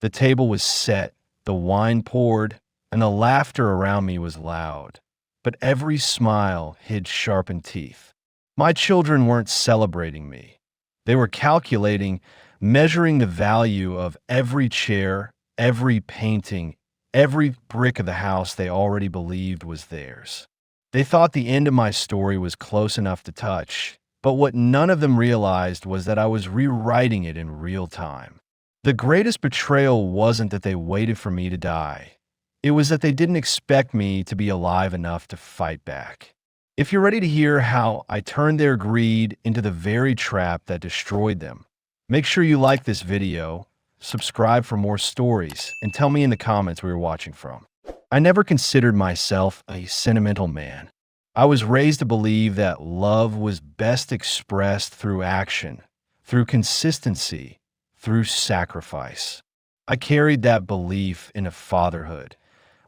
The table was set, the wine poured, and the laughter around me was loud. But every smile hid sharpened teeth. My children weren't celebrating me. They were calculating, measuring the value of every chair, every painting, every brick of the house they already believed was theirs. They thought the end of my story was close enough to touch, but what none of them realized was that I was rewriting it in real time. The greatest betrayal wasn't that they waited for me to die. It was that they didn't expect me to be alive enough to fight back. If you're ready to hear how I turned their greed into the very trap that destroyed them, make sure you like this video, subscribe for more stories, and tell me in the comments where you're watching from. I never considered myself a sentimental man. I was raised to believe that love was best expressed through action, through consistency, through sacrifice. I carried that belief into fatherhood,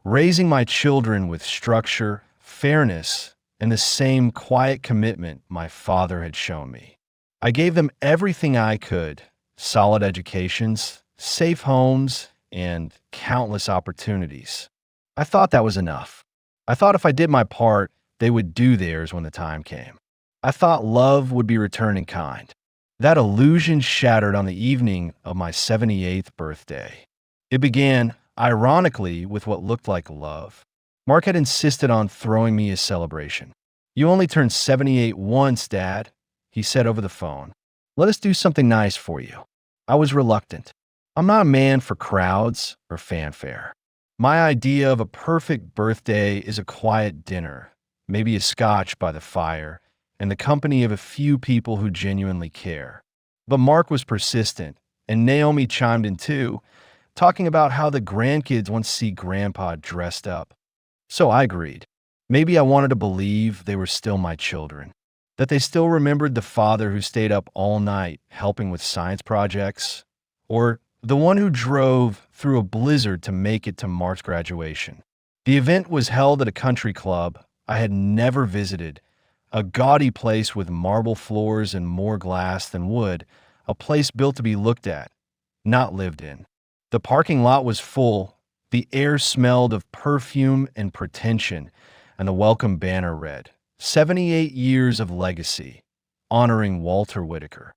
raising my children with structure, fairness, and the same quiet commitment my father had shown me. I gave them everything I could: solid educations, safe homes, and countless opportunities. I thought that was enough. I thought if I did my part, they would do theirs when the time came. I thought love would be returned in kind. That illusion shattered on the evening of my 78th birthday. It began, ironically, with what looked like love. Mark had insisted on throwing me a celebration. "You only turned 78 once, Dad," he said over the phone. "Let us do something nice for you." I was reluctant. I'm not a man for crowds or fanfare. My idea of a perfect birthday is a quiet dinner, maybe a scotch by the fire, and the company of a few people who genuinely care. But Mark was persistent, and Naomi chimed in too, talking about how the grandkids want to see Grandpa dressed up. So I agreed. Maybe I wanted to believe they were still my children, that they still remembered the father who stayed up all night helping with science projects, or the one who drove through a blizzard to make it to Mark's graduation. The event was held at a country club I had never visited, a gaudy place with marble floors and more glass than wood, a place built to be looked at, not lived in. The parking lot was full, the air smelled of perfume and pretension, and the welcome banner read, "78 years of legacy, honoring Walter Whitaker."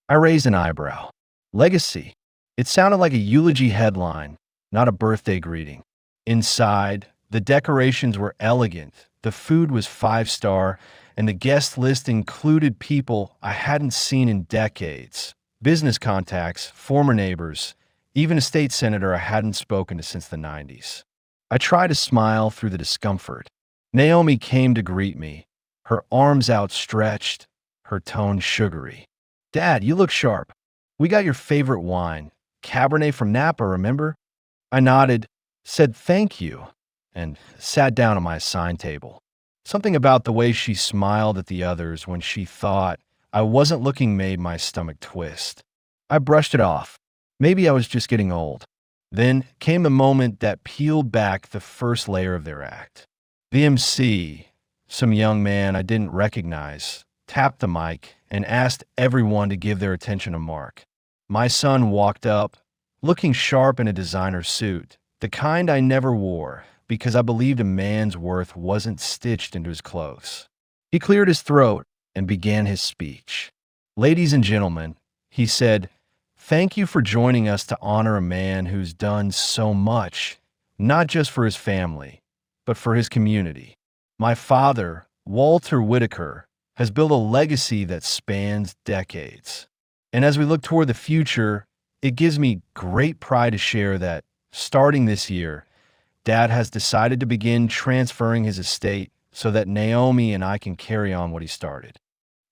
I raised an eyebrow. Legacy? It sounded like a eulogy headline, not a birthday greeting. Inside, the decorations were elegant, the food was 5-star, and the guest list included people I hadn't seen in decades. Business contacts, former neighbors, even a state senator I hadn't spoken to since the 90s. I tried to smile through the discomfort. Naomi came to greet me, her arms outstretched, her tone sugary. "Dad, you look sharp. We got your favorite wine, Cabernet from Napa, remember?" I nodded, said thank you, and sat down at my assigned table. Something about the way she smiled at the others when she thought I wasn't looking made my stomach twist. I brushed it off. Maybe I was just getting old. Then came the moment that peeled back the first layer of their act. The MC, some young man I didn't recognize, tapped the mic and asked everyone to give their attention to Mark. My son walked up, looking sharp in a designer suit, the kind I never wore because I believed a man's worth wasn't stitched into his clothes. He cleared his throat and began his speech. "Ladies and gentlemen," he said, "thank you for joining us to honor a man who's done so much, not just for his family, but for his community. My father, Walter Whitaker, has built a legacy that spans decades. And as we look toward the future, it gives me great pride to share that, starting this year, Dad has decided to begin transferring his estate so that Naomi and I can carry on what he started."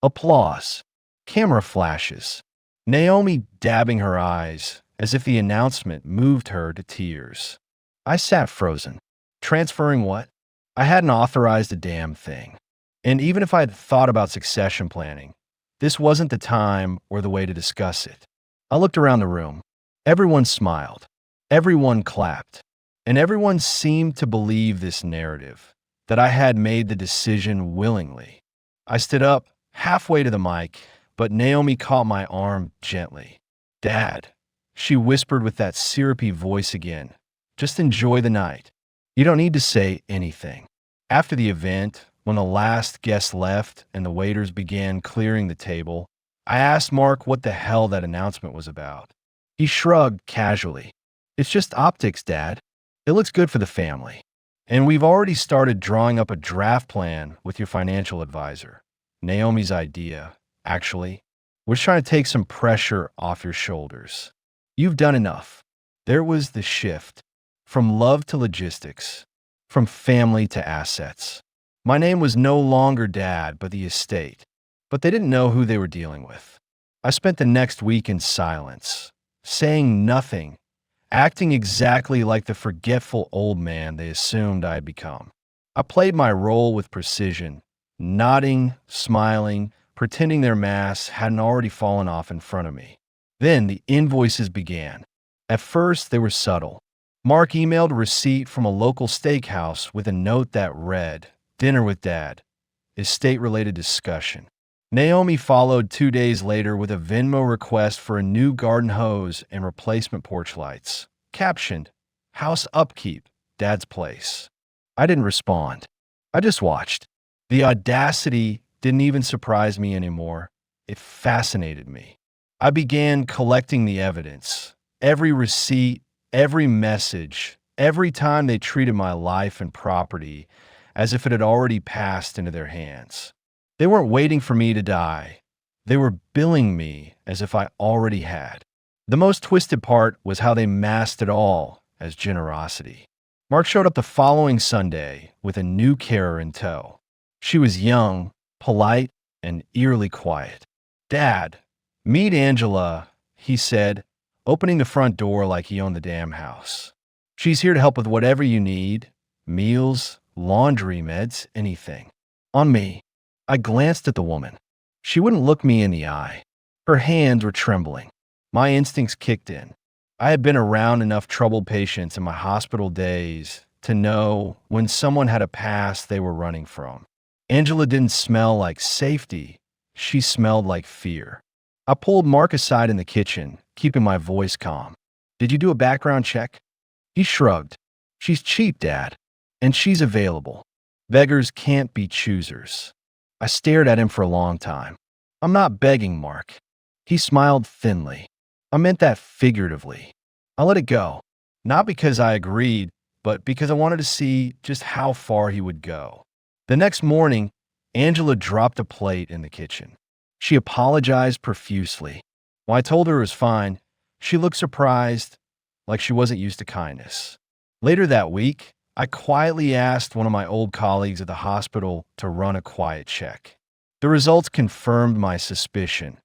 Applause. Camera flashes. Naomi dabbing her eyes as if the announcement moved her to tears. I sat frozen. Transferring what? I hadn't authorized a damn thing. And even if I had thought about succession planning, this wasn't the time or the way to discuss it. I looked around the room. Everyone smiled. Everyone clapped. And everyone seemed to believe this narrative, that I had made the decision willingly. I stood up, halfway to the mic, but Naomi caught my arm gently. "Dad, She whispered with that syrupy voice again. Just enjoy the night. You don't need to say anything. After the event, when the last guest left and the waiters began clearing the table, I asked Mark what the hell that announcement was about. He shrugged casually. It's just optics, Dad. It looks good for the family. And we've already started drawing up a draft plan with your financial advisor. Naomi's idea, actually. We're trying to take some pressure off your shoulders. You've done enough. There was the shift. From love to logistics. From family to assets. My name was no longer Dad, but the estate. But they didn't know who they were dealing with. I spent the next week in silence, saying nothing, acting exactly like the forgetful old man they assumed I had become. I played my role with precision, nodding, smiling, pretending their masks hadn't already fallen off in front of me. Then the invoices began. At first, they were subtle. Mark emailed a receipt from a local steakhouse with a note that read, "Dinner with Dad. Estate-related discussion." Naomi followed 2 days later with a Venmo request for a new garden hose and replacement porch lights, captioned, "House upkeep, Dad's place." I didn't respond. I just watched. The audacity didn't even surprise me anymore. It fascinated me. I began collecting the evidence. Every receipt, every message, every time they treated my life and property as if it had already passed into their hands. They weren't waiting for me to die. They were billing me as if I already had. The most twisted part was how they masked it all as generosity. Mark showed up the following Sunday with a new carer in tow. She was young, polite, and eerily quiet. "Dad, meet Angela," he said, opening the front door like he owned the damn house. "She's here to help with whatever you need, meals, laundry, meds, anything." On me. I glanced at the woman. She wouldn't look me in the eye. Her hands were trembling. My instincts kicked in. I had been around enough troubled patients in my hospital days to know when someone had a past they were running from. Angela didn't smell like safety. She smelled like fear. I pulled Mark aside in the kitchen, keeping my voice calm. "Did you do a background check?" He shrugged. "She's cheap, Dad, and she's available. Beggars can't be choosers." I stared at him for a long time. "I'm not begging, Mark." He smiled thinly. "I meant that figuratively." I let it go, not because I agreed, but because I wanted to see just how far he would go. The next morning, Angela dropped a plate in the kitchen. She apologized profusely. When I told her it was fine, she looked surprised, like she wasn't used to kindness. Later that week, I quietly asked one of my old colleagues at the hospital to run a quiet check. The results confirmed my suspicion.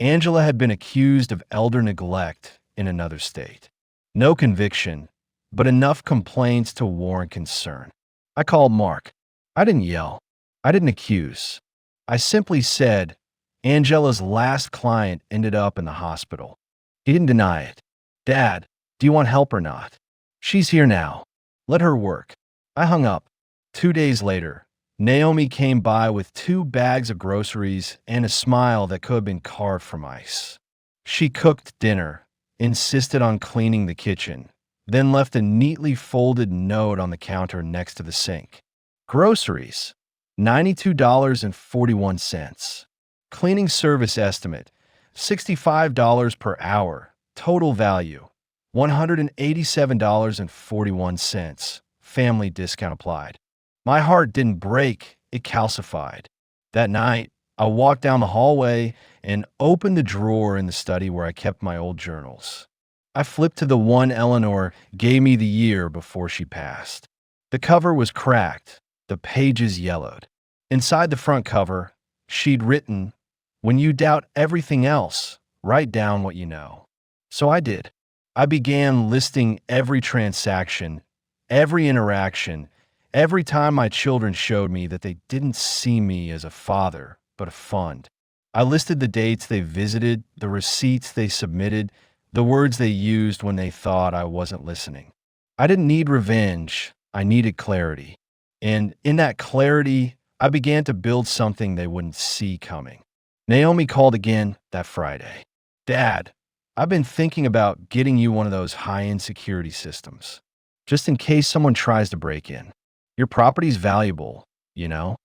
Angela had been accused of elder neglect in another state. No conviction, but enough complaints to warrant concern. I called Mark. I didn't yell. I didn't accuse. I simply said, Angela's last client ended up in the hospital. He didn't deny it. "Dad, do you want help or not? She's here now. Let her work." I hung up. 2 days later, Naomi came by with 2 bags of groceries and a smile that could have been carved from ice. She cooked dinner, insisted on cleaning the kitchen, then left a neatly folded note on the counter next to the sink. Groceries, $92.41. Cleaning service estimate, $65 per hour. Total value, $187.41. Family discount applied. My heart didn't break, it calcified. That night, I walked down the hallway and opened the drawer in the study where I kept my old journals. I flipped to the one Eleanor gave me the year before she passed. The cover was cracked, the pages yellowed. Inside the front cover, she'd written, "When you doubt everything else, write down what you know." So I did. I began listing every transaction, every interaction, every time my children showed me that they didn't see me as a father, but a fund. I listed the dates they visited, the receipts they submitted, the words they used when they thought I wasn't listening. I didn't need revenge. I needed clarity. And in that clarity, I began to build something they wouldn't see coming. Naomi called again that Friday. "Dad, I've been thinking about getting you one of those high-end security systems, just in case someone tries to break in. Your property's valuable, you know?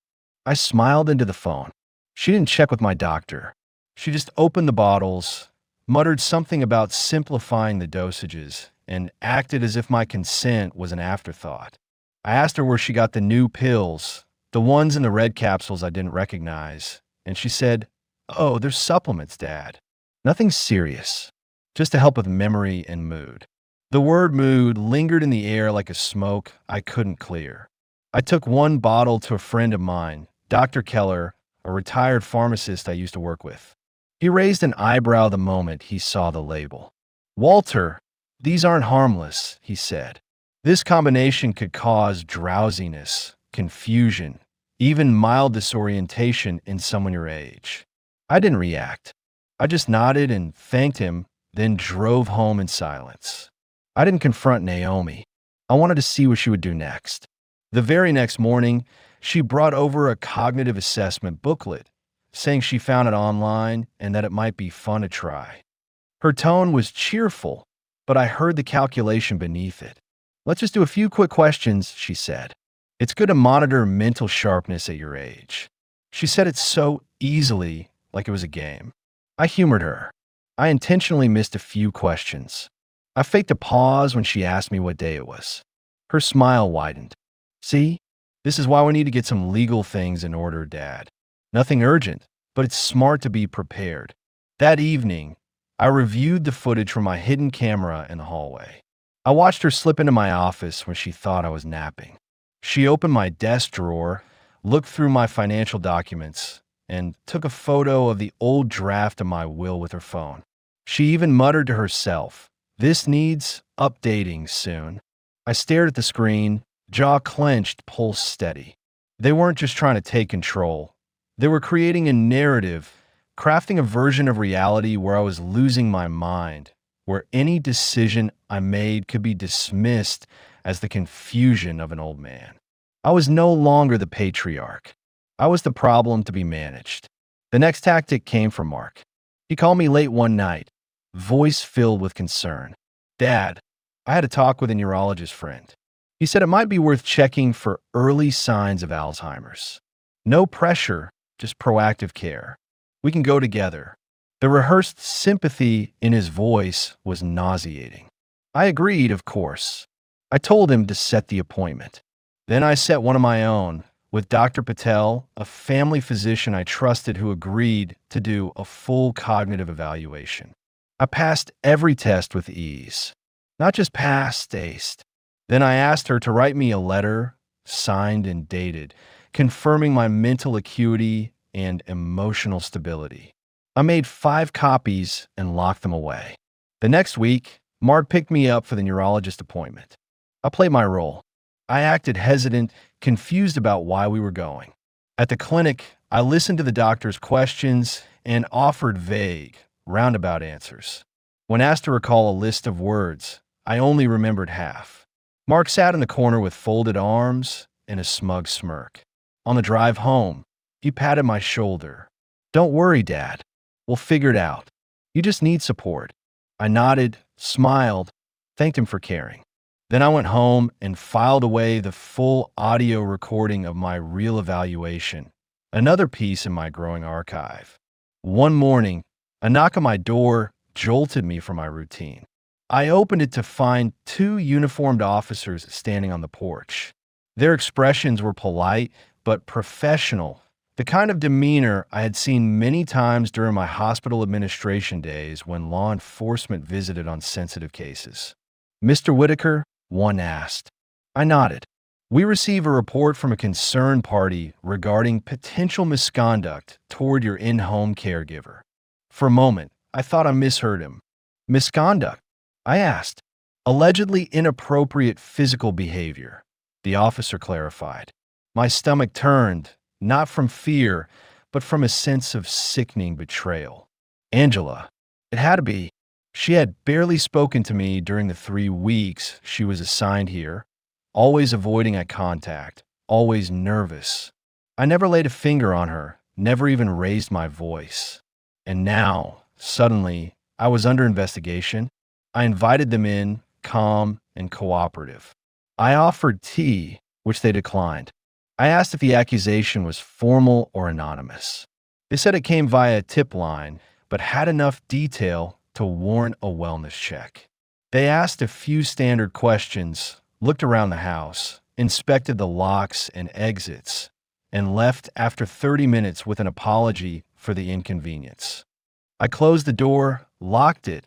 I smiled into the phone. She didn't check with my doctor. She just opened the bottles, muttered something about simplifying the dosages, and acted as if my consent was an afterthought. I asked her where she got the new pills, the ones in the red capsules I didn't recognize, and she said, "Oh, they're supplements, Dad. Nothing serious, just to help with memory and mood." The word mood lingered in the air like a smoke I couldn't clear. I took one bottle to a friend of mine, Dr. Keller, a retired pharmacist I used to work with. He raised an eyebrow the moment he saw the label. "Walter, these aren't harmless," he said. "This combination could cause drowsiness, confusion, even mild disorientation in someone your age." I didn't react. I just nodded and thanked him, then drove home in silence. I didn't confront Naomi. I wanted to see what she would do next. The very next morning, she brought over a cognitive assessment booklet, saying she found it online and that it might be fun to try. Her tone was cheerful, but I heard the calculation beneath it. "Let's just do a few quick questions," she said. "It's good to monitor mental sharpness at your age." She said it so easily, like it was a game. I humored her. I intentionally missed a few questions. I faked a pause when she asked me what day it was. Her smile widened. "See, this is why we need to get some legal things in order, Dad. Nothing urgent, but it's smart to be prepared." That evening, I reviewed the footage from my hidden camera in the hallway. I watched her slip into my office when she thought I was napping. She opened my desk drawer, looked through my financial documents, and took a photo of the old draft of my will with her phone. She even muttered to herself, "This needs updating soon." I stared at the screen, jaw clenched, pulse steady. They weren't just trying to take control. They were creating a narrative, crafting a version of reality where I was losing my mind, where any decision I made could be dismissed as the confusion of an old man. I was no longer the patriarch. I was the problem to be managed. The next tactic came from Mark. He called me late one night, voice filled with concern. "Dad, I had a talk with a neurologist friend. He said it might be worth checking for early signs of Alzheimer's. No pressure, just proactive care. We can go together." The rehearsed sympathy in his voice was nauseating. I agreed, of course. I told him to set the appointment. Then I set one of my own with Dr. Patel, a family physician I trusted who agreed to do a full cognitive evaluation. I passed every test with ease. Not just passed, aced. Then I asked her to write me a letter, signed and dated, confirming my mental acuity and emotional stability. I made 5 copies and locked them away. The next week, Mark picked me up for the neurologist appointment. I played my role. I acted hesitant, confused about why we were going. At the clinic, I listened to the doctor's questions and offered vague, roundabout answers. When asked to recall a list of words, I only remembered half. Mark sat in the corner with folded arms and a smug smirk. On the drive home, he patted my shoulder. "Don't worry, Dad. We'll figure it out. You just need support." I nodded, smiled, thanked him for caring. Then I went home and filed away the full audio recording of my real evaluation, another piece in my growing archive. One morning, a knock on my door jolted me from my routine. I opened it to find 2 uniformed officers standing on the porch. Their expressions were polite but professional, the kind of demeanor I had seen many times during my hospital administration days when law enforcement visited on sensitive cases. "Mr. Whitaker?" one asked. I nodded. "We receive a report from a concerned party regarding potential misconduct toward your in-home caregiver." For a moment, I thought I misheard him. "Misconduct?" I asked. "Allegedly inappropriate physical behavior," the officer clarified. My stomach turned, not from fear, but from a sense of sickening betrayal. Angela. It had to be. She had barely spoken to me during the 3 weeks she was assigned here, always avoiding eye contact, always nervous. I never laid a finger on her, never even raised my voice. And now, suddenly, I was under investigation. I invited them in, calm and cooperative. I offered tea, which they declined. I asked if the accusation was formal or anonymous. They said it came via a tip line, but had enough detail to warrant a wellness check. They asked a few standard questions, looked around the house, inspected the locks and exits, and left after 30 minutes with an apology for the inconvenience. I closed the door, locked it,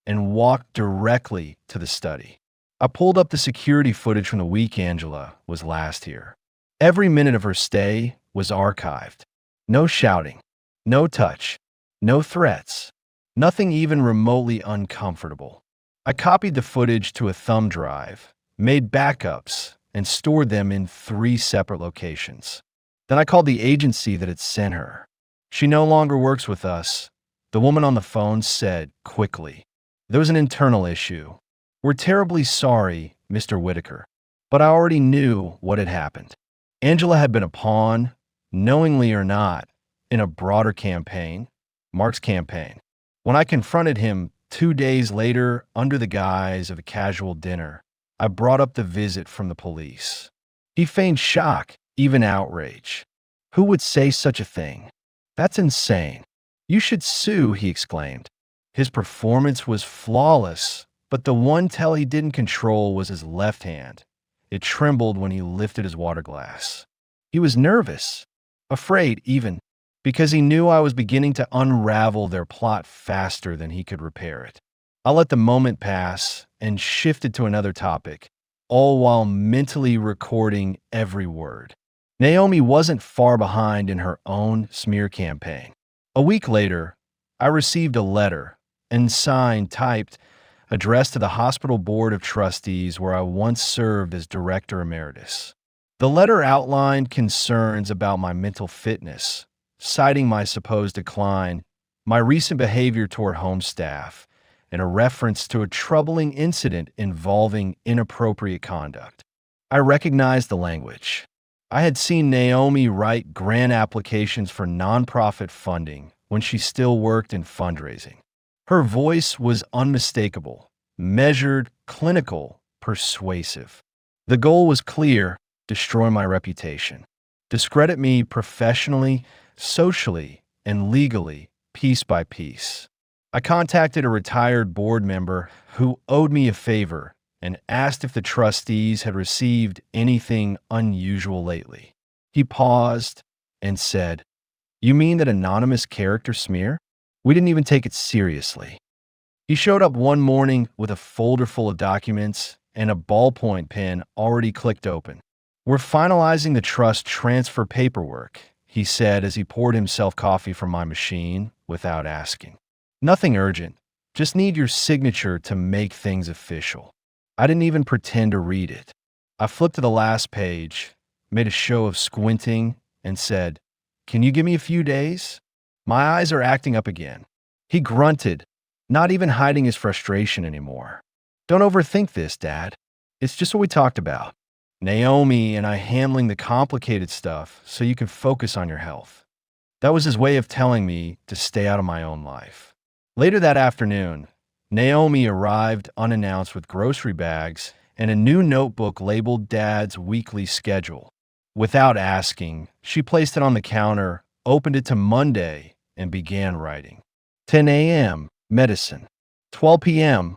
and walked directly to the study. I pulled up the security footage from the week Angela was last here. Every minute of her stay was archived. No shouting, no touch, no threats, nothing even remotely uncomfortable. I copied the footage to a thumb drive, made backups, and stored them in 3 separate locations. Then I called the agency that had sent her. She no longer works with us. The woman on the phone said quickly, "There was an internal issue. We're terribly sorry, Mr. Whitaker." But I already knew what had happened. Angela had been a pawn, knowingly or not, in a broader campaign, Mark's campaign. When I confronted him 2 days later under the guise of a casual dinner, I brought up the visit from the police. He feigned shock, even outrage. Who would say such a thing? That's insane. You should sue, he exclaimed. His performance was flawless, but the one tell he didn't control was his left hand. It trembled when he lifted his water glass. He was nervous, afraid even, because he knew I was beginning to unravel their plot faster than he could repair it. I let the moment pass and shifted to another topic, all while mentally recording every word. Naomi wasn't far behind in her own smear campaign. A week later, I received a letter, and signed, typed, addressed to the hospital board of trustees where I once served as director emeritus. The letter outlined concerns about my mental fitness, citing my supposed decline, my recent behavior toward home staff, and a reference to a troubling incident involving inappropriate conduct. I recognized the language. I had seen Naomi write grant applications for nonprofit funding when she still worked in fundraising. Her voice was unmistakable, measured, clinical, persuasive. The goal was clear: destroy my reputation, discredit me professionally, socially, and legally, piece by piece. I contacted a retired board member who owed me a favor and asked if the trustees had received anything unusual lately. He paused and said, "You mean that anonymous character smear? We didn't even take it seriously." He showed up one morning with a folder full of documents and a ballpoint pen already clicked open. "We're finalizing the trust transfer paperwork," he said as he poured himself coffee from my machine without asking. "Nothing urgent. Just need your signature to make things official." I didn't even pretend to read it. I flipped to the last page, made a show of squinting, and said, "Can you give me a few days? My eyes are acting up again." He grunted, not even hiding his frustration anymore. "Don't overthink this, Dad. It's just what we talked about. Naomi and I handling the complicated stuff so you can focus on your health." That was his way of telling me to stay out of my own life. Later that afternoon, Naomi arrived unannounced with grocery bags and a new notebook labeled Dad's weekly schedule. Without asking, she placed it on the counter, opened it to Monday, and began writing. 10 a.m., medicine. 12 p.m.,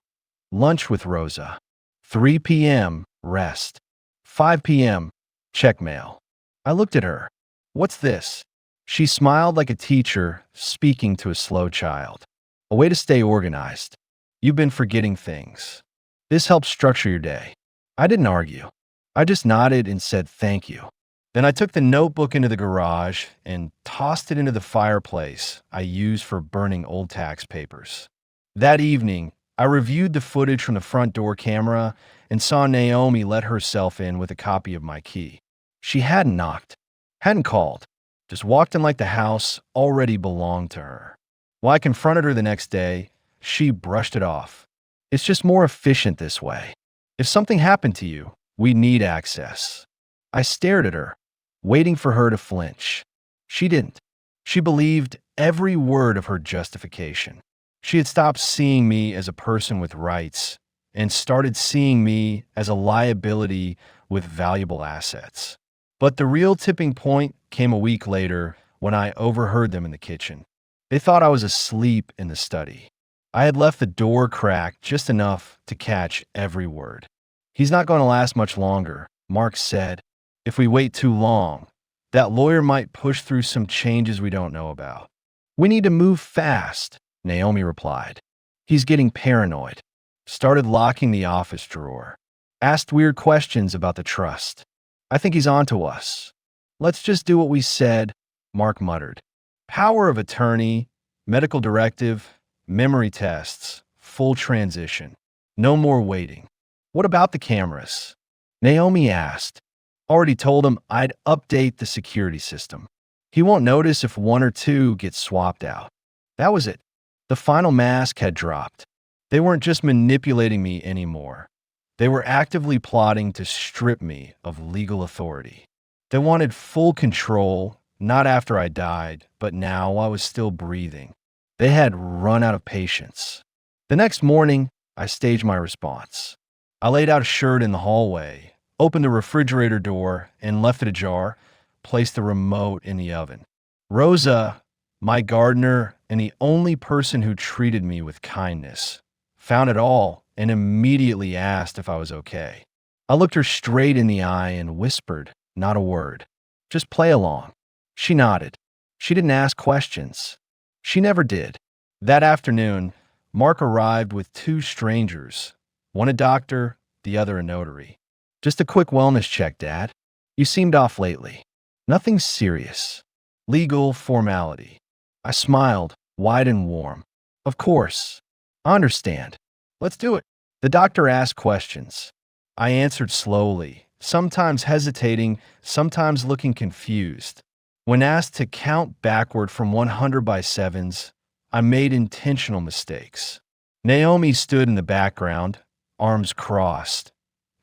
lunch with Rosa. 3 p.m., rest. 5 p.m., check mail. I looked at her. "What's this?" She smiled like a teacher speaking to a slow child. "A way to stay organized. You've been forgetting things. This helps structure your day." I didn't argue. I just nodded and said thank you. Then I took the notebook into the garage and tossed it into the fireplace I used for burning old tax papers. That evening, I reviewed the footage from the front door camera and saw Naomi let herself in with a copy of my key. She hadn't knocked, hadn't called, just walked in like the house already belonged to her. When I confronted her the next day, she brushed it off. "It's just more efficient this way. If something happened to you, we need access." I stared at her, waiting for her to flinch. She didn't. She believed every word of her justification. She had stopped seeing me as a person with rights and started seeing me as a liability with valuable assets. But the real tipping point came a week later when I overheard them in the kitchen. They thought I was asleep in the study. I had left the door cracked just enough to catch every word. "He's not going to last much longer," Mark said. "If we wait too long, that lawyer might push through some changes we don't know about." "We need to move fast," Naomi replied. "He's getting paranoid." Started locking the office drawer. Asked weird questions about the trust. "I think he's on to us." "Let's just do what we said," Mark muttered. Power of attorney, medical directive, memory tests, full transition. No more waiting. "What about the cameras?" Naomi asked. "Already told him I'd update the security system. He won't notice if one or two get swapped out." That was it. The final mask had dropped. They weren't just manipulating me anymore. They were actively plotting to strip me of legal authority. They wanted full control, not after I died, but now I was still breathing. They had run out of patience. The next morning, I staged my response. I laid out a shirt in the hallway, opened the refrigerator door and left it ajar, placed the remote in the oven. Rosa, my gardener and the only person who treated me with kindness, found it all and immediately asked if I was okay. I looked her straight in the eye and whispered, not a word. "Just play along." She nodded. She didn't ask questions. She never did. That afternoon, Mark arrived with two strangers, one a doctor, the other a notary. "Just a quick wellness check, Dad. You seemed off lately." "Nothing serious. Legal formality." I smiled, wide and warm. "Of course. I understand. Let's do it." The doctor asked questions. I answered slowly, sometimes hesitating, sometimes looking confused. When asked to count backward from 100 by sevens, I made intentional mistakes. Naomi stood in the background, arms crossed,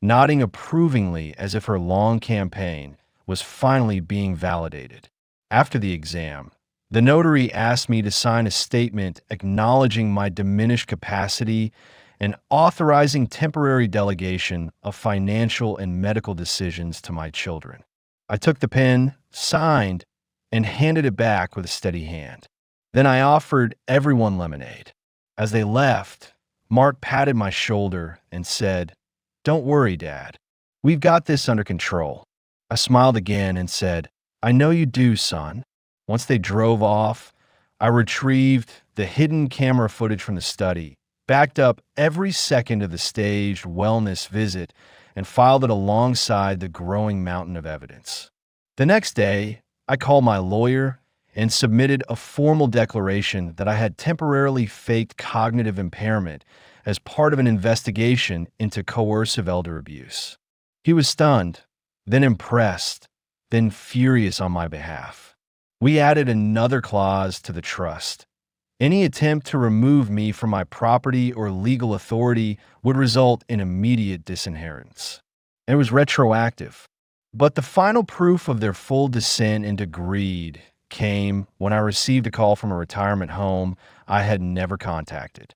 nodding approvingly as if her long campaign was finally being validated. After the exam, the notary asked me to sign a statement acknowledging my diminished capacity and authorizing temporary delegation of financial and medical decisions to my children. I took the pen, signed, and handed it back with a steady hand. Then I offered everyone lemonade. As they left, Mark patted my shoulder and said, "Don't worry, Dad. We've got this under control." I smiled again and said, "I know you do, son." Once they drove off, I retrieved the hidden camera footage from the study, backed up every second of the staged wellness visit, and filed it alongside the growing mountain of evidence. The next day, I called my lawyer and submitted a formal declaration that I had temporarily faked cognitive impairment as part of an investigation into coercive elder abuse. He was stunned, then impressed, then furious on my behalf. We added another clause to the trust. Any attempt to remove me from my property or legal authority would result in immediate disinheritance. It was retroactive. But the final proof of their full descent into greed came when I received a call from a retirement home I had never contacted.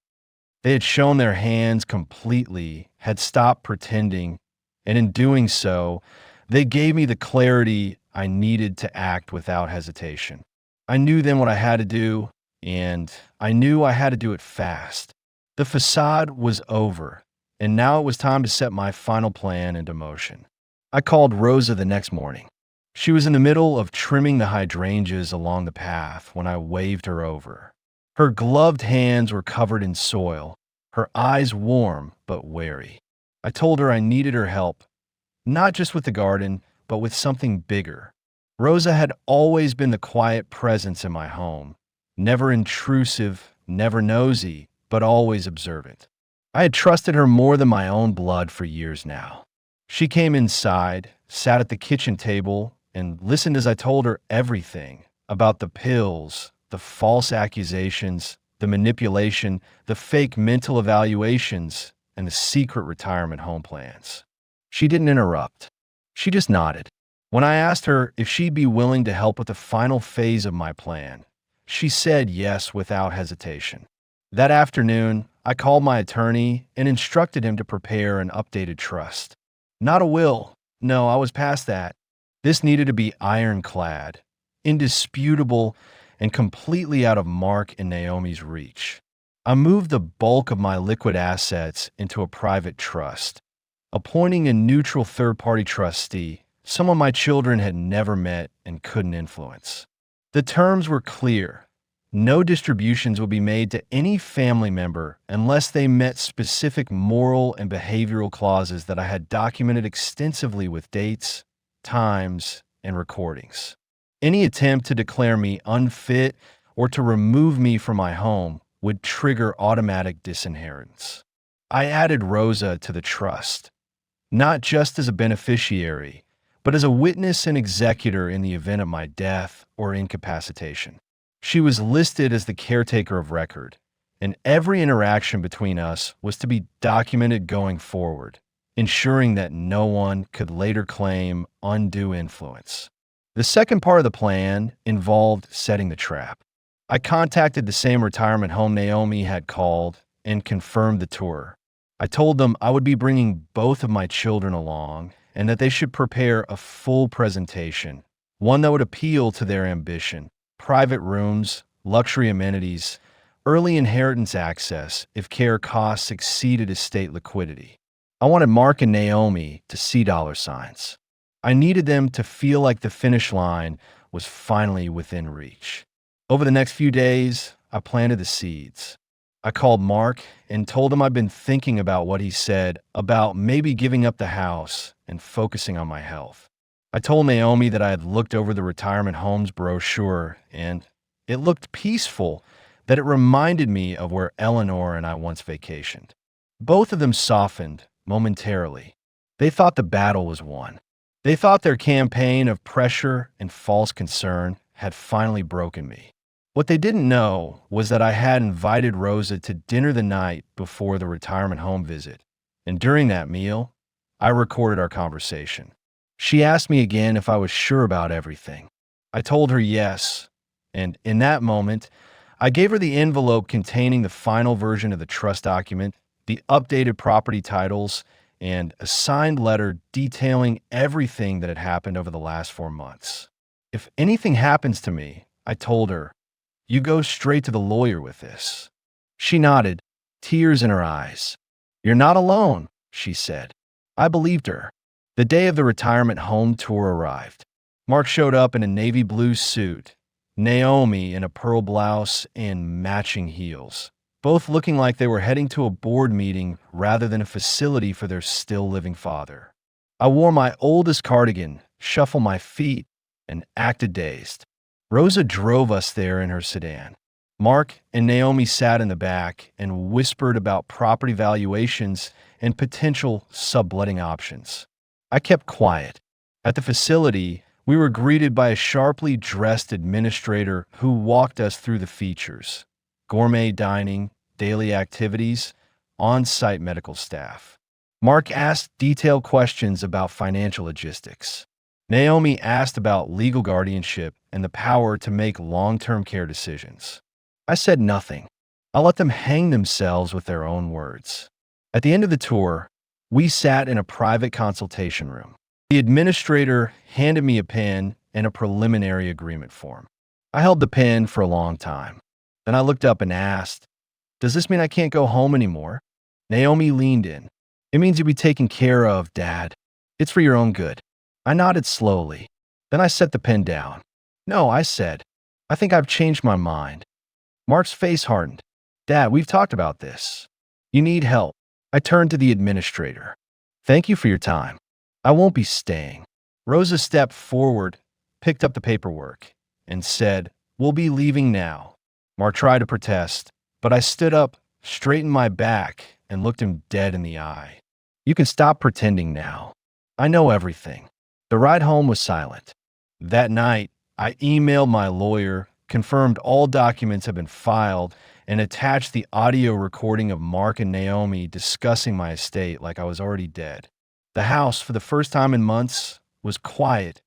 They had shown their hands completely, had stopped pretending, and in doing so, they gave me the clarity I needed to act without hesitation. I knew then what I had to do, and I knew I had to do it fast. The facade was over, and now it was time to set my final plan into motion. I called Rosa the next morning. She was in the middle of trimming the hydrangeas along the path when I waved her over. Her gloved hands were covered in soil, her eyes warm but wary. I told her I needed her help, not just with the garden, but with something bigger. Rosa had always been the quiet presence in my home, never intrusive, never nosy, but always observant. I had trusted her more than my own blood for years now. She came inside, sat at the kitchen table, and listened as I told her everything about the pills, the false accusations, the manipulation, the fake mental evaluations, and the secret retirement home plans. She didn't interrupt. She just nodded. When I asked her if she'd be willing to help with the final phase of my plan, she said yes without hesitation. That afternoon, I called my attorney and instructed him to prepare an updated trust. Not a will. No, I was past that. This needed to be ironclad, indisputable, and completely out of Mark and Naomi's reach. I moved the bulk of my liquid assets into a private trust, appointing a neutral third-party trustee, someone my children had never met and couldn't influence. The terms were clear. No distributions would be made to any family member unless they met specific moral and behavioral clauses that I had documented extensively with dates, times, and recordings. Any attempt to declare me unfit or to remove me from my home would trigger automatic disinheritance. I added Rosa to the trust, not just as a beneficiary, but as a witness and executor in the event of my death or incapacitation. She was listed as the caretaker of record, and every interaction between us was to be documented going forward, ensuring that no one could later claim undue influence. The second part of the plan involved setting the trap. I contacted the same retirement home Naomi had called and confirmed the tour. I told them I would be bringing both of my children along and that they should prepare a full presentation, one that would appeal to their ambition: private rooms, luxury amenities, early inheritance access if care costs exceeded estate liquidity. I wanted Mark and Naomi to see dollar signs. I needed them to feel like the finish line was finally within reach. Over the next few days, I planted the seeds. I called Mark and told him I'd been thinking about what he said about maybe giving up the house and focusing on my health. I told Naomi that I had looked over the retirement homes brochure and it looked peaceful, that it reminded me of where Eleanor and I once vacationed. Both of them softened momentarily. They thought the battle was won. They thought their campaign of pressure and false concern had finally broken me. What they didn't know was that I had invited Rosa to dinner the night before the retirement home visit, and during that meal, I recorded our conversation. She asked me again if I was sure about everything. I told her yes, and in that moment, I gave her the envelope containing the final version of the trust document, the updated property titles, and a signed letter detailing everything that had happened over the last 4 months. If anything happens to me, I told her, you go straight to the lawyer with this. She nodded, tears in her eyes. You're not alone, she said. I believed her. The day of the retirement home tour arrived. Mark showed up in a navy blue suit, Naomi in a pearl blouse and matching heels, both looking like they were heading to a board meeting rather than a facility for their still living father. I wore my oldest cardigan, shuffled my feet, and acted dazed. Rosa drove us there in her sedan. Mark and Naomi sat in the back and whispered about property valuations and potential subletting options. I kept quiet. At the facility, we were greeted by a sharply dressed administrator who walked us through the features: gourmet dining, daily activities, on-site medical staff. Mark asked detailed questions about financial logistics. Naomi asked about legal guardianship and the power to make long-term care decisions. I said nothing. I let them hang themselves with their own words. At the end of the tour, we sat in a private consultation room. The administrator handed me a pen and a preliminary agreement form. I held the pen for a long time. Then I looked up and asked, does this mean I can't go home anymore? Naomi leaned in. It means you'll be taken care of, Dad. It's for your own good. I nodded slowly. Then I set the pen down. No, I said, I think I've changed my mind. Mark's face hardened. Dad, we've talked about this. You need help. I turned to the administrator. Thank you for your time. I won't be staying. Rosa stepped forward, picked up the paperwork, and said, we'll be leaving now. Mark tried to protest, but I stood up, straightened my back, and looked him dead in the eye. You can stop pretending now. I know everything. The ride home was silent. That night, I emailed my lawyer, confirmed all documents had been filed, and attached the audio recording of Mark and Naomi discussing my estate like I was already dead. The house, for the first time in months, was quiet,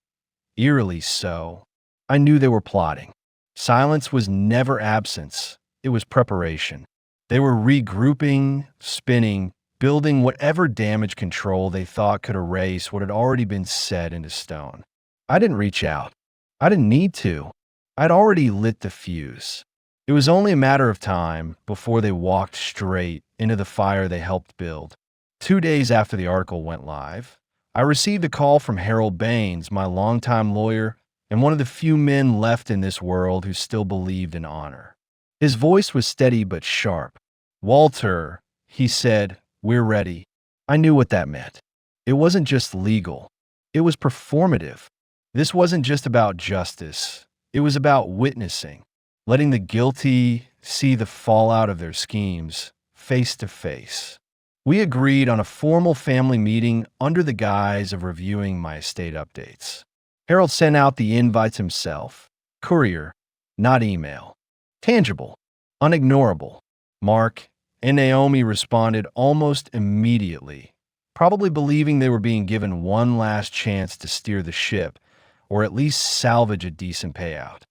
eerily so. I knew they were plotting. Silence was never absence. It was preparation. They were regrouping, spinning, building whatever damage control they thought could erase what had already been set into stone. I didn't reach out. I didn't need to. I'd already lit the fuse. It was only a matter of time before they walked straight into the fire they helped build. 2 days after the article went live, I received a call from Harold Baines, my longtime lawyer, and one of the few men left in this world who still believed in honor. His voice was steady but sharp. "Walter," he said, "we're ready." I knew what that meant. It wasn't just legal. It was performative. This wasn't just about justice. It was about witnessing, letting the guilty see the fallout of their schemes face to face. We agreed on a formal family meeting under the guise of reviewing my estate updates. Harold sent out the invites himself. Courier, not email. Tangible, unignorable. Mark and Naomi responded almost immediately, probably believing they were being given one last chance to steer the ship, or at least salvage a decent payout.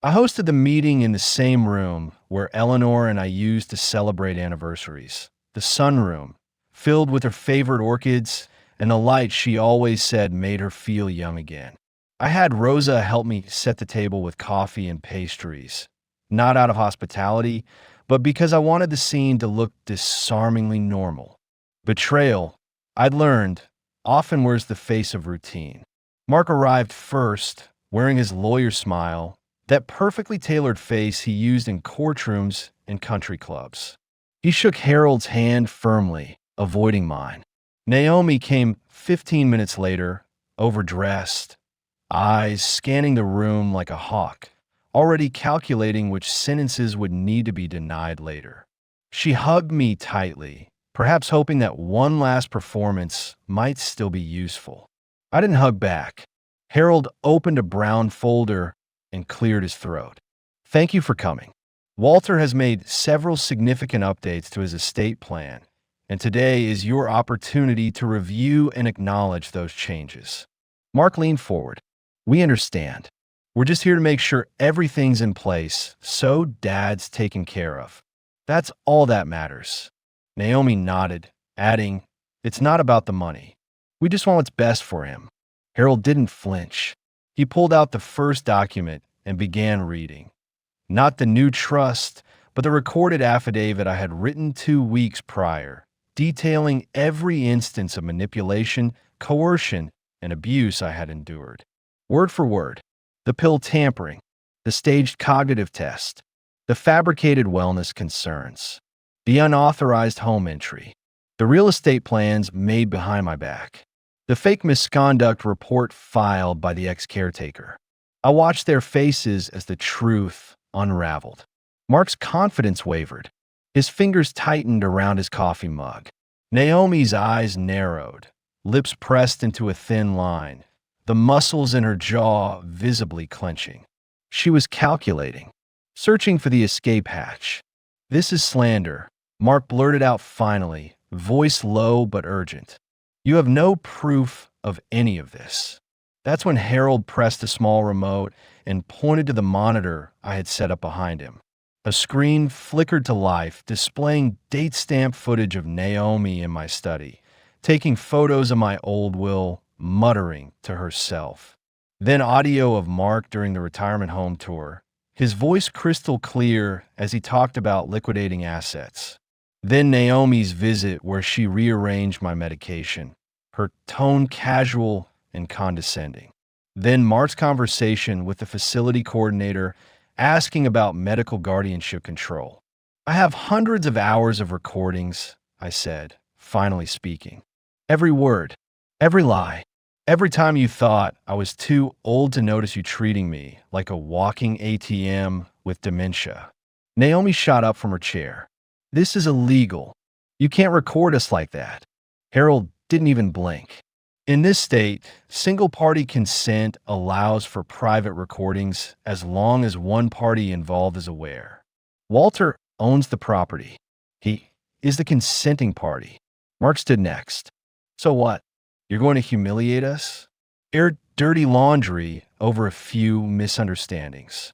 I hosted the meeting in the same room where Eleanor and I used to celebrate anniversaries, the sunroom, filled with her favorite orchids and the light she always said made her feel young again. I had Rosa help me set the table with coffee and pastries, not out of hospitality, but because I wanted the scene to look disarmingly normal. Betrayal, I'd learned, often wears the face of routine. Mark arrived first, wearing his lawyer smile, that perfectly tailored face he used in courtrooms and country clubs. He shook Harold's hand firmly, avoiding mine. Naomi came 15 minutes later, overdressed, eyes scanning the room like a hawk, already calculating which sentences would need to be denied later. She hugged me tightly, perhaps hoping that one last performance might still be useful. I didn't hug back. Harold opened a brown folder and cleared his throat. "Thank you for coming. Walter has made several significant updates to his estate plan, and today is your opportunity to review and acknowledge those changes." Mark leaned forward. "We understand. We're just here to make sure everything's in place, so Dad's taken care of. That's all that matters." Naomi nodded, adding, "It's not about the money. We just want what's best for him." Harold didn't flinch. He pulled out the first document and began reading. Not the new trust, but the recorded affidavit I had written 2 weeks prior, detailing every instance of manipulation, coercion, and abuse I had endured. Word for word. The pill tampering, the staged cognitive test, the fabricated wellness concerns, the unauthorized home entry, the real estate plans made behind my back, the fake misconduct report filed by the ex-caretaker. I watched their faces as the truth unraveled. Mark's confidence wavered. His fingers tightened around his coffee mug. Naomi's eyes narrowed, lips pressed into a thin line, the muscles in her jaw visibly clenching. She was calculating, searching for the escape hatch. "This is slander," Mark blurted out finally, voice low but urgent. "You have no proof of any of this." That's when Harold pressed a small remote and pointed to the monitor I had set up behind him. A screen flickered to life, displaying date stamp footage of Naomi in my study, taking photos of my old will, muttering to herself. Then audio of Mark during the retirement home tour, his voice crystal clear as he talked about liquidating assets. Then Naomi's visit where she rearranged my medication, her tone casual and condescending. Then Mark's conversation with the facility coordinator asking about medical guardianship control. "I have hundreds of hours of recordings," I said, finally speaking. "Every word, every lie, every time you thought I was too old to notice you treating me like a walking ATM with dementia." Naomi shot up from her chair. "This is illegal. You can't record us like that." Harold didn't even blink. In this state, single-party consent allows for private recordings as long as one party involved is aware. Walter owns the property. He is the consenting party. Mark stood next. "So what? You're going to humiliate us? Air dirty laundry over a few misunderstandings."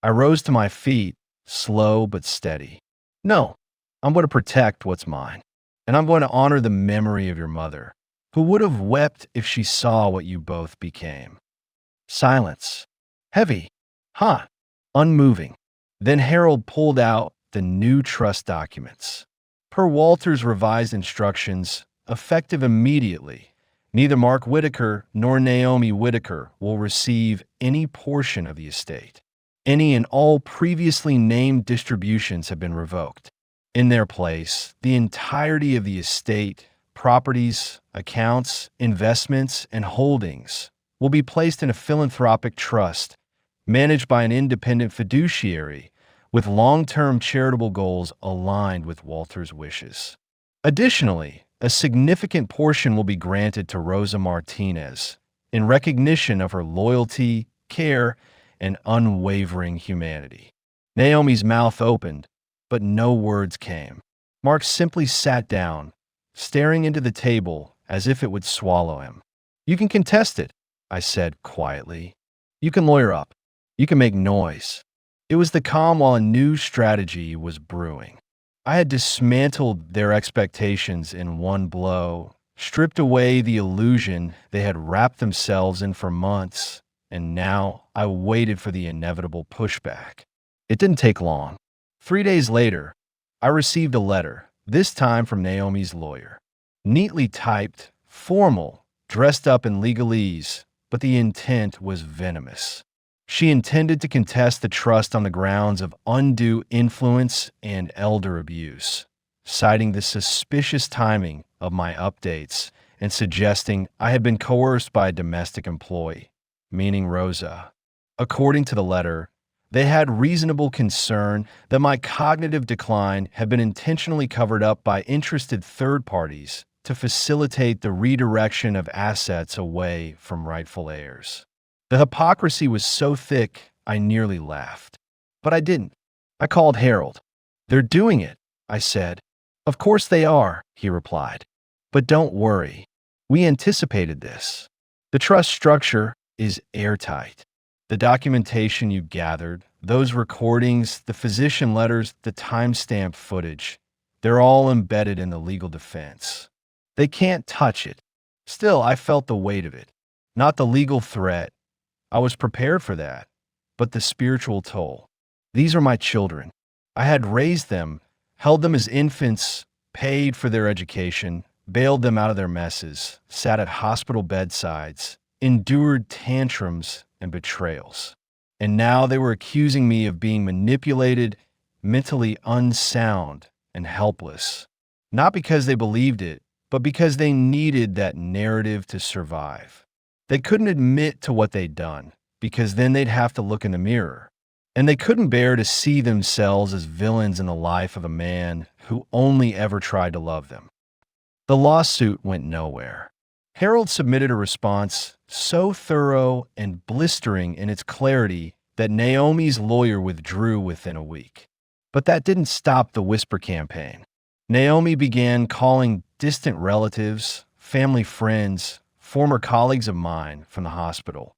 I rose to my feet, slow but steady. "No, I'm going to protect what's mine. And I'm going to honor the memory of your mother, who would have wept if she saw what you both became. Silence. Heavy. Huh. Unmoving. Then Harold pulled out the new trust documents. Per Walter's revised instructions, effective immediately, neither Mark Whitaker nor Naomi Whitaker will receive any portion of the estate. Any and all previously named distributions have been revoked. In their place, the entirety of the estate, properties, accounts, investments, and holdings will be placed in a philanthropic trust managed by an independent fiduciary with long-term charitable goals aligned with Walter's wishes. Additionally, a significant portion will be granted to Rosa Martinez in recognition of her loyalty, care, and unwavering humanity. Naomi's mouth opened, but no words came. Mark simply sat down, staring into the table as if it would swallow him. "You can contest it," I said quietly. "You can lawyer up. You can make noise." It was the calm while a new strategy was brewing. I had dismantled their expectations in one blow, stripped away the illusion they had wrapped themselves in for months, and now I waited for the inevitable pushback. It didn't take long. 3 days later, I received a letter, this time from Naomi's lawyer. Neatly typed, formal, dressed up in legalese, but the intent was venomous. She intended to contest the trust on the grounds of undue influence and elder abuse, citing the suspicious timing of my updates and suggesting I had been coerced by a domestic employee, meaning Rosa. According to the letter, they had reasonable concern that my cognitive decline had been intentionally covered up by interested third parties to facilitate the redirection of assets away from rightful heirs. The hypocrisy was so thick, I nearly laughed. But I didn't. I called Harold. "They're doing it," I said. "Of course they are," he replied. "But don't worry. We anticipated this. The trust structure is airtight. The documentation you gathered, those recordings, the physician letters, the timestamp footage, they're all embedded in the legal defense. They can't touch it." Still, I felt the weight of it. Not the legal threat. I was prepared for that, but the spiritual toll. These are my children. I had raised them, held them as infants, paid for their education, bailed them out of their messes, sat at hospital bedsides, endured tantrums and betrayals. And now they were accusing me of being manipulated, mentally unsound, and helpless. Not because they believed it, but because they needed that narrative to survive. They couldn't admit to what they'd done, because then they'd have to look in the mirror. And they couldn't bear to see themselves as villains in the life of a man who only ever tried to love them. The lawsuit went nowhere. Harold submitted a response so thorough and blistering in its clarity that Naomi's lawyer withdrew within a week. But that didn't stop the whisper campaign. Naomi began calling distant relatives, family friends, former colleagues of mine from the hospital,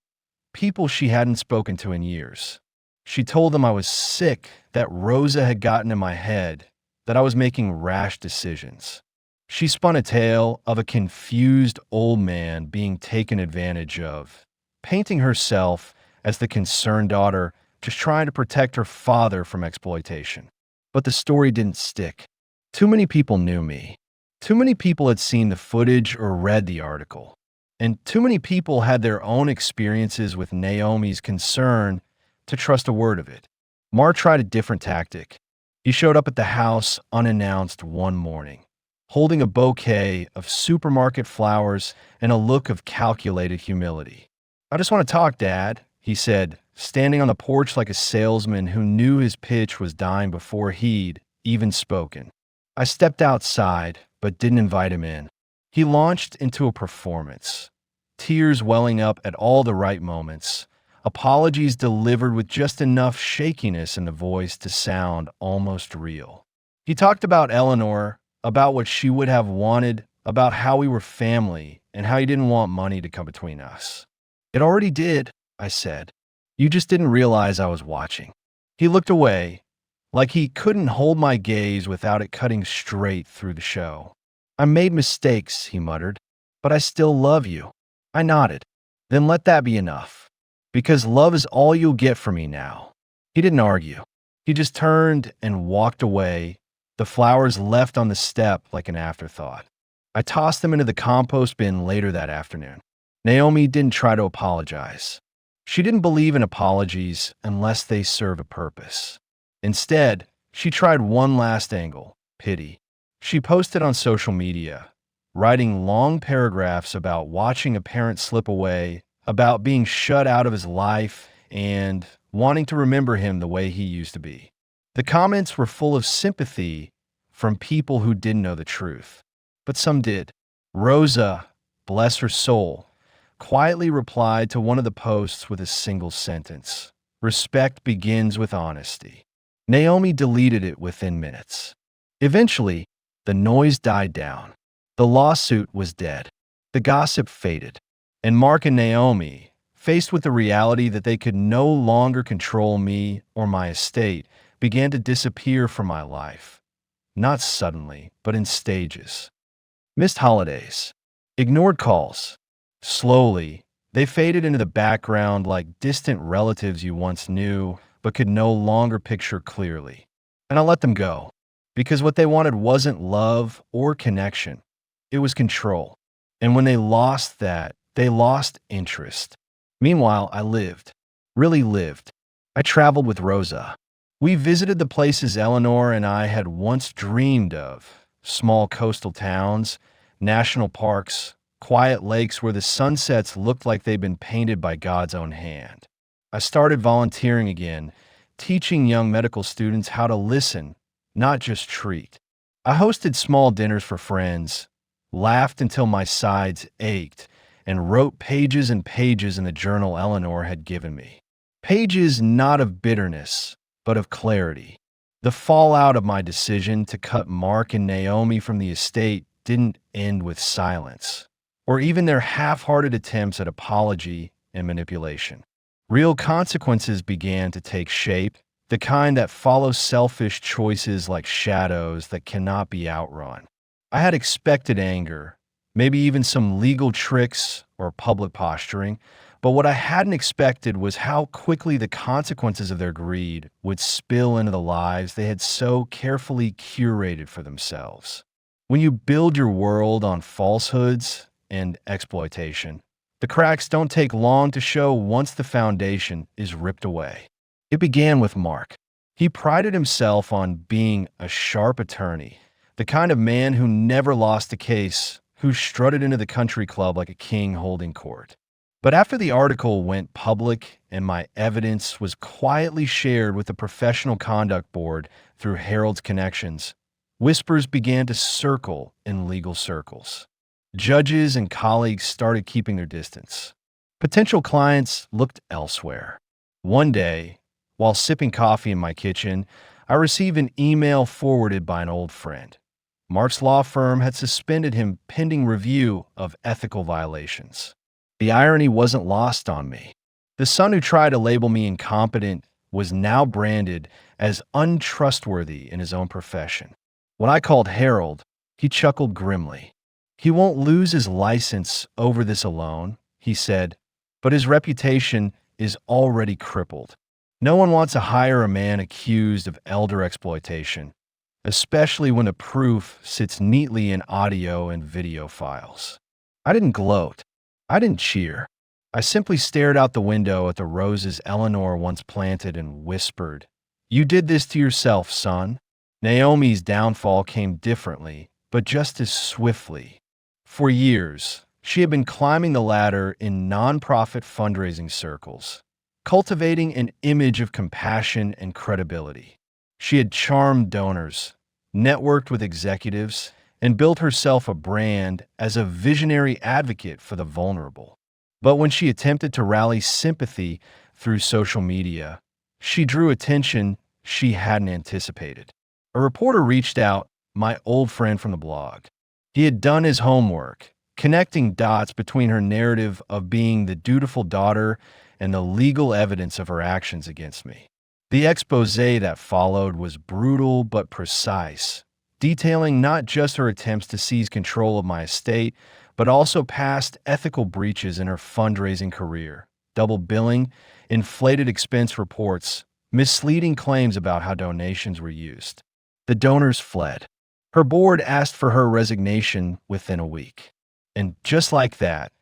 people she hadn't spoken to in years. She told them I was sick, that Rosa had gotten in my head, that I was making rash decisions. She spun a tale of a confused old man being taken advantage of, painting herself as the concerned daughter just trying to protect her father from exploitation. But the story didn't stick. Too many people knew me. Too many people had seen the footage or read the article. And too many people had their own experiences with Naomi's concern to trust a word of it. Mark tried a different tactic. He showed up at the house unannounced one morning, holding a bouquet of supermarket flowers and a look of calculated humility. "I just want to talk, Dad," he said, standing on the porch like a salesman who knew his pitch was dying before he'd even spoken. I stepped outside, but didn't invite him in. He launched into a performance, tears welling up at all the right moments, apologies delivered with just enough shakiness in the voice to sound almost real. He talked about Eleanor, about what she would have wanted, about how we were family, and how he didn't want money to come between us. "It already did," I said. "You just didn't realize I was watching." He looked away, like he couldn't hold my gaze without it cutting straight through the show. I made mistakes, he muttered, but I still love you. I nodded. Then let that be enough, because love is all you'll get from me now. He didn't argue. He just turned and walked away, the flowers left on the step like an afterthought. I tossed them into the compost bin later that afternoon. Naomi didn't try to apologize. She didn't believe in apologies unless they serve a purpose. Instead, she tried one last angle: pity. She posted on social media, writing long paragraphs about watching a parent slip away, about being shut out of his life, and wanting to remember him the way he used to be. The comments were full of sympathy from people who didn't know the truth, but some did. Rosa, bless her soul, quietly replied to one of the posts with a single sentence: "Respect begins with honesty." Naomi deleted it within minutes. Eventually, the noise died down. The lawsuit was dead. The gossip faded. And Mark and Naomi, faced with the reality that they could no longer control me or my estate, began to disappear from my life. Not suddenly, but in stages. Missed holidays. Ignored calls. Slowly, they faded into the background like distant relatives you once knew but could no longer picture clearly. And I let them go, because what they wanted wasn't love or connection. It was control. And when they lost that, they lost interest. Meanwhile, I lived. Really lived. I traveled with Rosa. We visited the places Eleanor and I had once dreamed of: small coastal towns, national parks, quiet lakes where the sunsets looked like they'd been painted by God's own hand. I started volunteering again, teaching young medical students how to listen, not just treat. I hosted small dinners for friends, laughed until my sides ached, and wrote pages and pages in the journal Eleanor had given me. Pages not of bitterness, but of clarity. The fallout of my decision to cut Mark and Naomi from the estate didn't end with silence, or even their half-hearted attempts at apology and manipulation. Real consequences began to take shape, the kind that follow selfish choices like shadows that cannot be outrun. I had expected anger, maybe even some legal tricks or public posturing, but what I hadn't expected was how quickly the consequences of their greed would spill into the lives they had so carefully curated for themselves. When you build your world on falsehoods and exploitation, the cracks don't take long to show once the foundation is ripped away. It began with Mark. He prided himself on being a sharp attorney, the kind of man who never lost a case, who strutted into the country club like a king holding court. But after the article went public and my evidence was quietly shared with the Professional Conduct Board through Harold's connections, whispers began to circle in legal circles. Judges and colleagues started keeping their distance. Potential clients looked elsewhere. One day, while sipping coffee in my kitchen, I received an email forwarded by an old friend. Mark's law firm had suspended him pending review of ethical violations. The irony wasn't lost on me. The son who tried to label me incompetent was now branded as untrustworthy in his own profession. When I called Harold, he chuckled grimly. "He won't lose his license over this alone," he said, "but his reputation is already crippled. No one wants to hire a man accused of elder exploitation, especially when the proof sits neatly in audio and video files." I didn't gloat. I didn't cheer. I simply stared out the window at the roses Eleanor once planted and whispered, "You did this to yourself, son." Naomi's downfall came differently, but just as swiftly. For years, she had been climbing the ladder in nonprofit fundraising circles, cultivating an image of compassion and credibility. She had charmed donors, networked with executives, and built herself a brand as a visionary advocate for the vulnerable. But when she attempted to rally sympathy through social media, she drew attention she hadn't anticipated. A reporter reached out, my old friend from the blog. He had done his homework, connecting dots between her narrative of being the dutiful daughter and the legal evidence of her actions against me. The expose that followed was brutal but precise, detailing not just her attempts to seize control of my estate, but also past ethical breaches in her fundraising career, double billing, inflated expense reports, misleading claims about how donations were used. The donors fled. Her board asked for her resignation within a week. And just like that,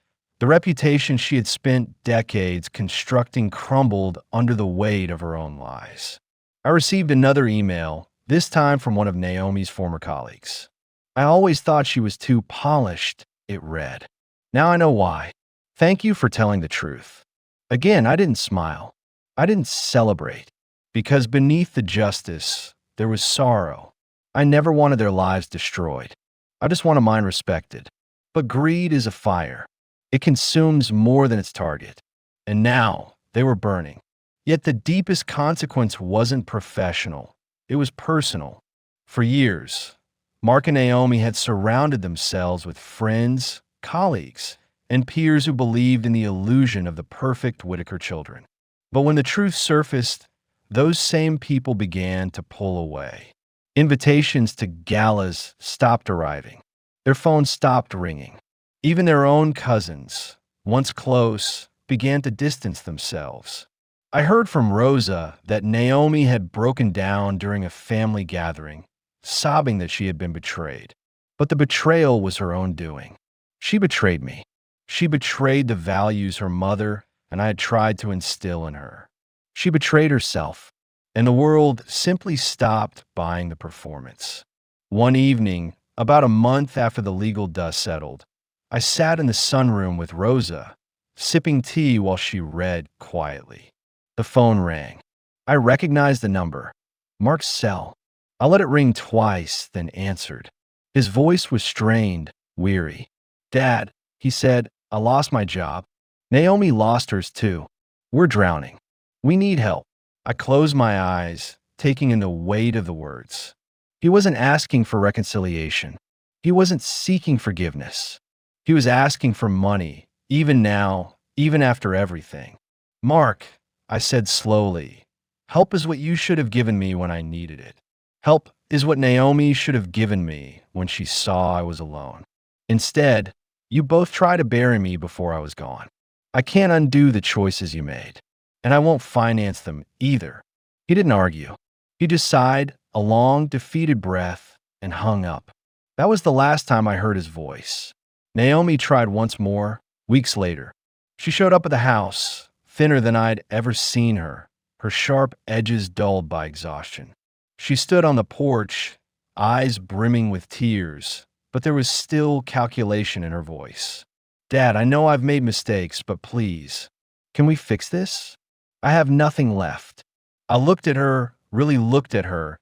the reputation she had spent decades constructing crumbled under the weight of her own lies. I received another email, this time from one of Naomi's former colleagues. I always thought she was too polished, it read. Now I know why. Thank you for telling the truth. Again, I didn't smile. I didn't celebrate. Because beneath the justice, there was sorrow. I never wanted their lives destroyed. I just wanted mine respected. But greed is a fire. It consumes more than its target. And now they were burning. Yet the deepest consequence wasn't professional. It was personal. For years, Mark and Naomi had surrounded themselves with friends, colleagues, and peers who believed in the illusion of the perfect Whitaker children. But when the truth surfaced, those same people began to pull away. Invitations to galas stopped arriving. Their phones stopped ringing. Even their own cousins, once close, began to distance themselves. I heard from Rosa that Naomi had broken down during a family gathering, sobbing that she had been betrayed. But the betrayal was her own doing. She betrayed me. She betrayed the values her mother and I had tried to instill in her. She betrayed herself, and the world simply stopped buying the performance. One evening, about a month after the legal dust settled, I sat in the sunroom with Rosa, sipping tea while she read quietly. The phone rang. I recognized the number. Mark's cell. I let it ring twice, then answered. His voice was strained, weary. Dad, he said, I lost my job. Naomi lost hers too. We're drowning. We need help. I closed my eyes, taking in the weight of the words. He wasn't asking for reconciliation. He wasn't seeking forgiveness. He was asking for money, even now, even after everything. Mark, I said slowly, help is what you should have given me when I needed it. Help is what Naomi should have given me when she saw I was alone. Instead, you both tried to bury me before I was gone. I can't undo the choices you made, and I won't finance them either. He didn't argue. He just sighed a long, defeated breath and hung up. That was the last time I heard his voice. Naomi tried once more, weeks later. She showed up at the house, thinner than I'd ever seen her, her sharp edges dulled by exhaustion. She stood on the porch, eyes brimming with tears, but there was still calculation in her voice. Dad, I know I've made mistakes, but please, can we fix this? I have nothing left. I looked at her, really looked at her,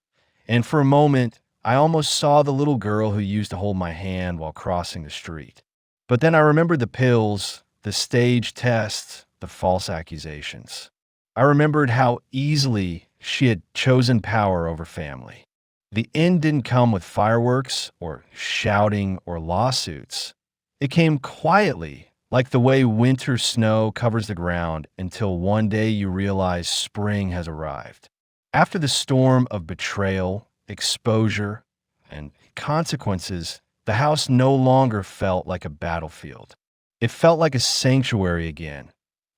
and for a moment, I almost saw the little girl who used to hold my hand while crossing the street. But then I remembered the pills, the stage tests, the false accusations. I remembered how easily she had chosen power over family. The end didn't come with fireworks or shouting or lawsuits. It came quietly, like the way winter snow covers the ground until one day you realize spring has arrived. After the storm of betrayal, exposure, and consequences, the house no longer felt like a battlefield. It felt like a sanctuary again.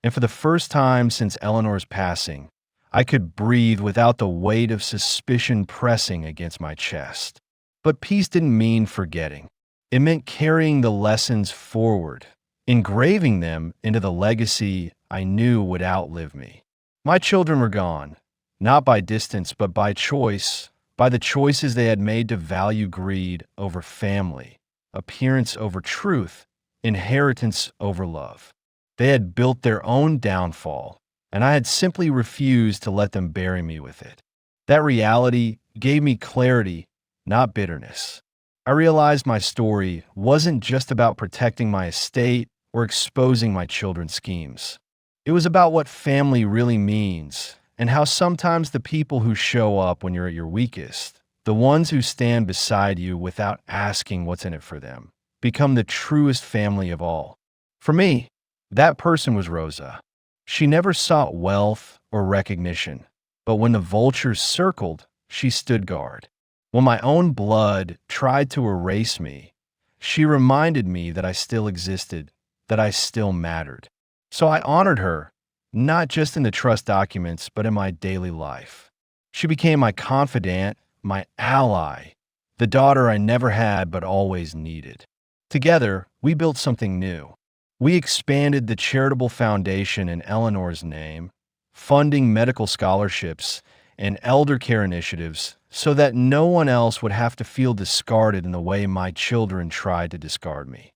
And for the first time since Eleanor's passing, I could breathe without the weight of suspicion pressing against my chest. But peace didn't mean forgetting. It meant carrying the lessons forward, engraving them into the legacy I knew would outlive me. My children were gone, not by distance, but by choice, by the choices they had made to value greed over family, appearance over truth, inheritance over love. They had built their own downfall, and I had simply refused to let them bury me with it. That reality gave me clarity, not bitterness. I realized my story wasn't just about protecting my estate or exposing my children's schemes. It was about what family really means and how sometimes the people who show up when you're at your weakest, the ones who stand beside you without asking what's in it for them, become the truest family of all. For me, that person was Rosa. She never sought wealth or recognition. But when the vultures circled, she stood guard. When my own blood tried to erase me, she reminded me that I still existed, that I still mattered. So I honored her, not just in the trust documents, but in my daily life. She became my confidant, my ally, the daughter I never had but always needed. Together, we built something new. We expanded the charitable foundation in Eleanor's name, funding medical scholarships and elder care initiatives so that no one else would have to feel discarded in the way my children tried to discard me.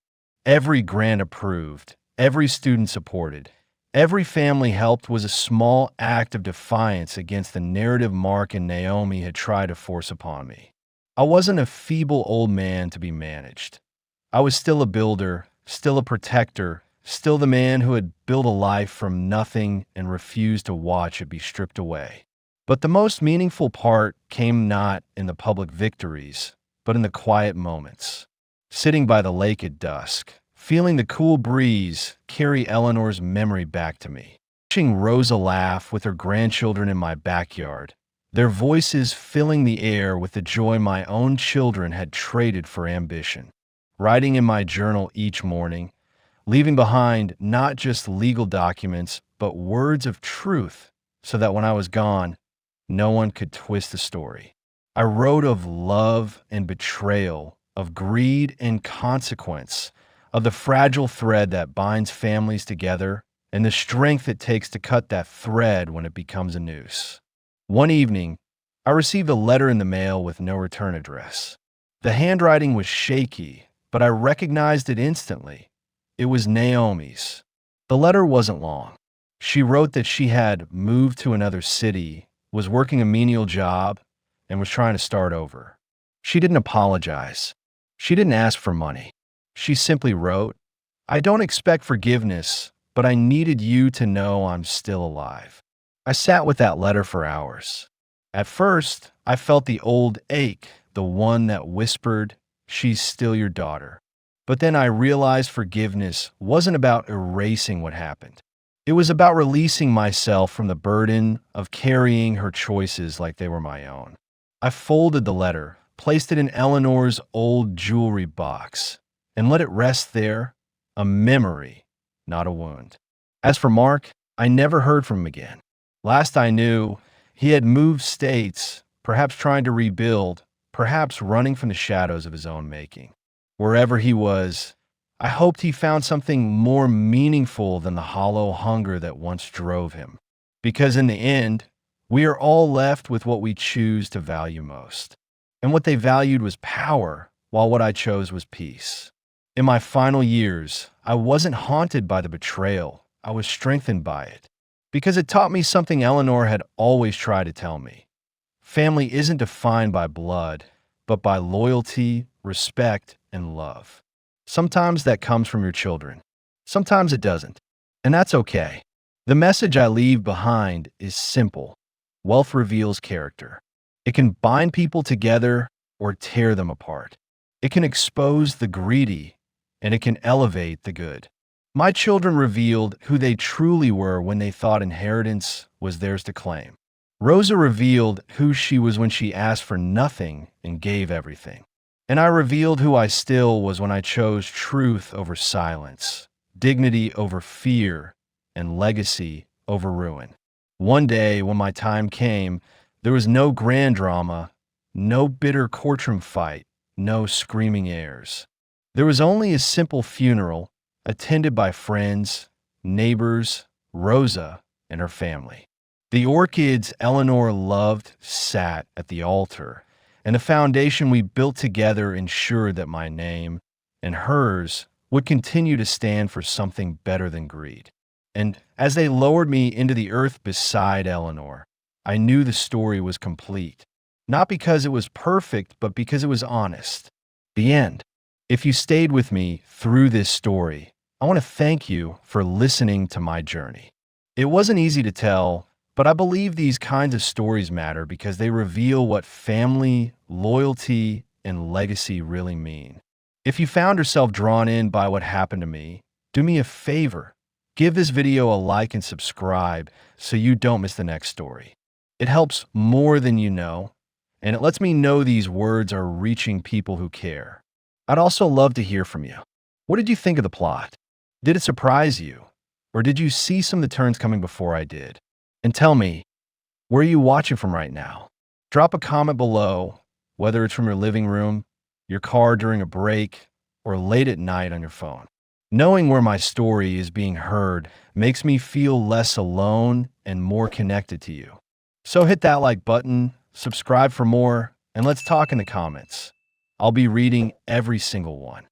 Every grant approved, every student supported, every family helped was a small act of defiance against the narrative Mark and Naomi had tried to force upon me. I wasn't a feeble old man to be managed. I was still a builder, still a protector, still the man who had built a life from nothing and refused to watch it be stripped away. But the most meaningful part came not in the public victories, but in the quiet moments. Sitting by the lake at dusk, feeling the cool breeze carry Eleanor's memory back to me. Watching Rosa laugh with her grandchildren in my backyard, their voices filling the air with the joy my own children had traded for ambition. Writing in my journal each morning, leaving behind not just legal documents, but words of truth, so that when I was gone, no one could twist the story. I wrote of love and betrayal, of greed and consequence, of the fragile thread that binds families together, and the strength it takes to cut that thread when it becomes a noose. One evening, I received a letter in the mail with no return address. The handwriting was shaky, but I recognized it instantly. It was Naomi's. The letter wasn't long. She wrote that she had moved to another city, was working a menial job, and was trying to start over. She didn't apologize. She didn't ask for money. She simply wrote, "I don't expect forgiveness, but I needed you to know I'm still alive." I sat with that letter for hours. At first, I felt the old ache, the one that whispered, "She's still your daughter." But then I realized forgiveness wasn't about erasing what happened. It was about releasing myself from the burden of carrying her choices like they were my own. I folded the letter, placed it in Eleanor's old jewelry box, and let it rest there, a memory, not a wound. As for Mark, I never heard from him again. Last I knew, he had moved states, perhaps trying to rebuild, perhaps running from the shadows of his own making. Wherever he was, I hoped he found something more meaningful than the hollow hunger that once drove him. Because in the end, we are all left with what we choose to value most. And what they valued was power, while what I chose was peace. In my final years, I wasn't haunted by the betrayal. I was strengthened by it. Because it taught me something Eleanor had always tried to tell me. Family isn't defined by blood, but by loyalty, respect, and love. Sometimes that comes from your children. Sometimes it doesn't. And that's okay. The message I leave behind is simple. Wealth reveals character. It can bind people together or tear them apart. It can expose the greedy, and it can elevate the good. My children revealed who they truly were when they thought inheritance was theirs to claim. Rosa revealed who she was when she asked for nothing and gave everything. And I revealed who I still was when I chose truth over silence, dignity over fear, and legacy over ruin. One day, when my time came, there was no grand drama, no bitter courtroom fight, no screaming heirs. There was only a simple funeral, attended by friends, neighbors, Rosa, and her family. The orchids Eleanor loved sat at the altar, and the foundation we built together ensured that my name and hers would continue to stand for something better than greed. And as they lowered me into the earth beside Eleanor, I knew the story was complete. Not because it was perfect, but because it was honest. The end. If you stayed with me through this story, I want to thank you for listening to my journey. It wasn't easy to tell, but I believe these kinds of stories matter because they reveal what family, loyalty, and legacy really mean. If you found yourself drawn in by what happened to me, do me a favor. Give this video a like and subscribe so you don't miss the next story. It helps more than you know, and it lets me know these words are reaching people who care. I'd also love to hear from you. What did you think of the plot? Did it surprise you? Or did you see some of the turns coming before I did? And tell me, where are you watching from right now? Drop a comment below, whether it's from your living room, your car during a break, or late at night on your phone. Knowing where my story is being heard makes me feel less alone and more connected to you. So hit that like button, subscribe for more, and let's talk in the comments. I'll be reading every single one.